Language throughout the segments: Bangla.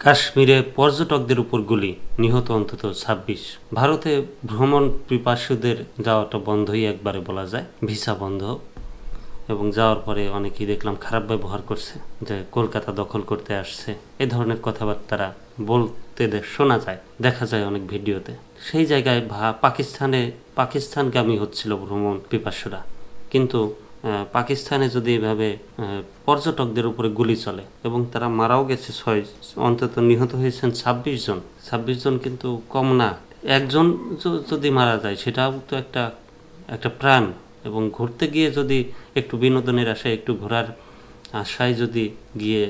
কাশ্মীরে পর্যটকদের উপর গুলি, নিহত অন্তত ২৬। ভারতে ভ্রমণ পিপাসুদের যাওয়াটা বন্ধই একবারে বলা যায়, ভিসা বন্ধ। এবং যাওয়ার পরে অনেকেই দেখলাম খারাপ ব্যবহার করছে, যে কলকাতা দখল করতে আসছে, এ ধরনের কথাবার্তা বলতে শোনা যায়, দেখা যায় অনেক ভিডিওতে। সেই জায়গায় পাকিস্তানগামী হচ্ছিল ভ্রমণ পিপাসুরা, কিন্তু পাকিস্তানে যদি এভাবে পর্যটকদের উপরে গুলি চলে এবং তারা মারাও গেছে ৬, অন্তত নিহত হয়েছেন ২৬ জন। ২৬ জন কিন্তু কম না। একজন যদি মারা যায় সেটাও তো একটা প্রাণ। এবং ঘুরতে গিয়ে যদি একটু বিনোদনের আশায়, একটু ঘোরার আশায় যদি গিয়ে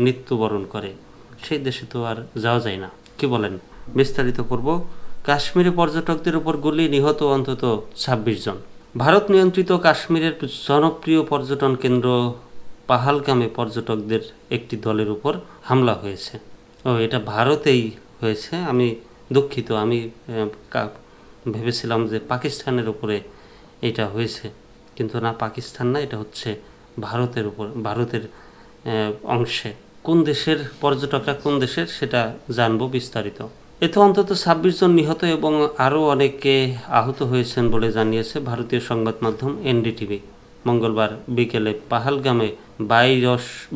মৃত্যুবরণ করে, সেই দেশে তো আর যাওয়া যায় না। কি বলেন? বিস্তারিত পড়ব। কাশ্মীরে পর্যটকদের উপর গুলি, নিহত অন্তত ২৬ জন। ভারত নিয়ন্ত্রিত কাশ্মীরের জনপ্রিয় পর্যটন কেন্দ্র পাহালগামে পর্যটকদের একটি দলের উপর হামলা হয়েছে। এটা ভারতেই হয়েছে। আমি দুঃখিত, আমি ভেবেছিলাম যে পাকিস্তানের উপরে এটা হয়েছে, কিন্তু না, পাকিস্তান না, এটা হচ্ছে ভারতের অংশে। কোন দেশের পর্যটকরা কোন দেশের সেটা জানবো বিস্তারিত। এতে অন্তত ২৬ জন নিহত এবং আরও অনেকে আহত হয়েছেন বলে জানিয়েছে ভারতীয় সংবাদ মাধ্যম এনডিটিভি। মঙ্গলবার বিকেলে পাহালগামে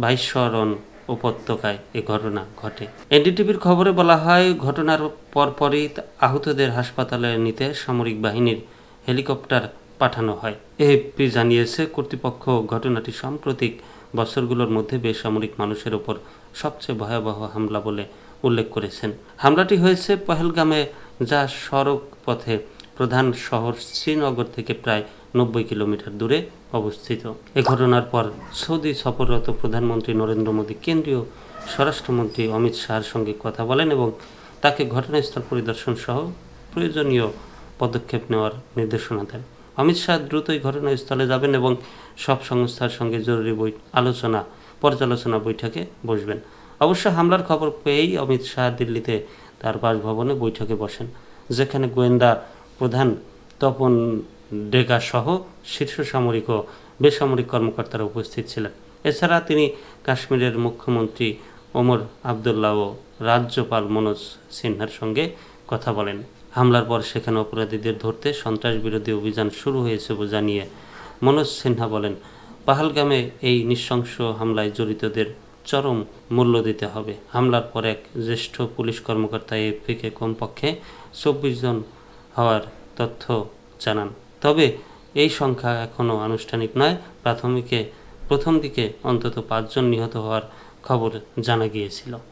বাইশরণ উপত্যকায় এ ঘটনা ঘটে। এনডিটিভির খবরে বলা হয়, ঘটনার পরপরই আহতদের হাসপাতালে নিতে সামরিক বাহিনীর হেলিকপ্টার পাঠানো হয়। এএফপি জানিয়েছে, কর্তৃপক্ষ ঘটনাটি সাম্প্রতিক বছরগুলোর মধ্যে বেসামরিক মানুষের ওপর সবচেয়ে ভয়াবহ হামলা বলে উল্লেখ করেছেন। হামলাটি হয়েছে পহেলগামে, যা সড়ক পথে প্রধান শহর শ্রীনগর থেকে প্রায় ৯০ কিলোমিটার দূরে অবস্থিত। এ ঘটনার পর সৌদি সফররত প্রধানমন্ত্রী নরেন্দ্র মোদী কেন্দ্রীয় স্বরাষ্ট্রমন্ত্রী অমিত শাহর সঙ্গে কথা বলেন এবং তাকে ঘটনাস্থল পরিদর্শন সহ প্রয়োজনীয় পদক্ষেপ নেওয়ার নির্দেশনা দেন। অমিত শাহ দ্রুতই ঘটনাস্থলে যাবেন এবং সব সংস্থার সঙ্গে জরুরি পর্যালোচনা বৈঠকে বসবেন। অবশ্য হামলার খবর পেয়েই অমিত শাহ দিল্লিতে তার বাসভবনে বৈঠকে বসেন, যেখানে গোয়েন্দা প্রধান তপন ডেকা সহ শীর্ষ সামরিক ও বেসামরিক কর্মকর্তারা উপস্থিত ছিলেন। এছাড়া তিনি কাশ্মীরের মুখ্যমন্ত্রী ওমর আবদুল্লাহ ও রাজ্যপাল মনোজ সিনহার সঙ্গে কথা বলেন। হামলার পর সেখানে অপরাধীদের ধরতে সন্ত্রাস বিরোধী অভিযান শুরু হয়েছে বলে জানিয়ে মনোজ সিনহা বলেন, পাহালগামে এই নৃশংস হামলায় জড়িতদের চরম মূল্য দিতে হবে। হামলার পর এক জ্যেষ্ঠ পুলিশ কর্মকর্তা এএফপিকে কমপক্ষে ২৪ জন হওয়ার তথ্য জানান। তবে এই সংখ্যা এখনও আনুষ্ঠানিক নয়। প্রথম দিকে অন্তত ৫ জন নিহত হওয়ার খবর জানা গিয়েছিল।